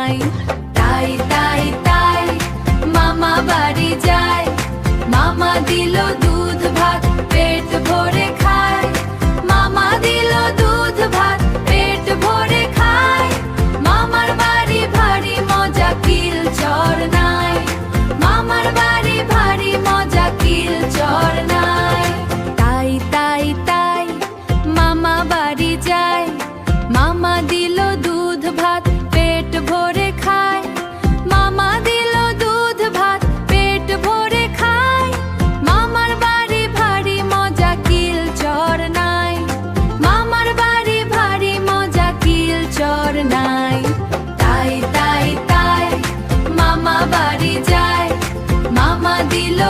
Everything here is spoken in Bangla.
নাই। তাই তাই তাই মামা বাড়ি যায়, মামা দিল দুধ ভাত পেট ভরে খায়। মামা দিল দুধ ভাত পেট ভরে খায়। মামার বাড়ি ভারী মজা কিল চর নাই। মামার বাড়ি ভারী মজা কিল চর নাই। তাই তাই তাই মামা বাড়ি যায়, মামা দিল দুধ ভাত পেট ভরে খায়। মামা দিল দুধ ভাত পেট ভরে খায়। মামার বাড়ি ভারী মজা কিল চর নাই। মামার বাড়ি ভারী মজা কিল চর নাই। তাই তাই তাই মামা বাড়ি যায়, মামা দিল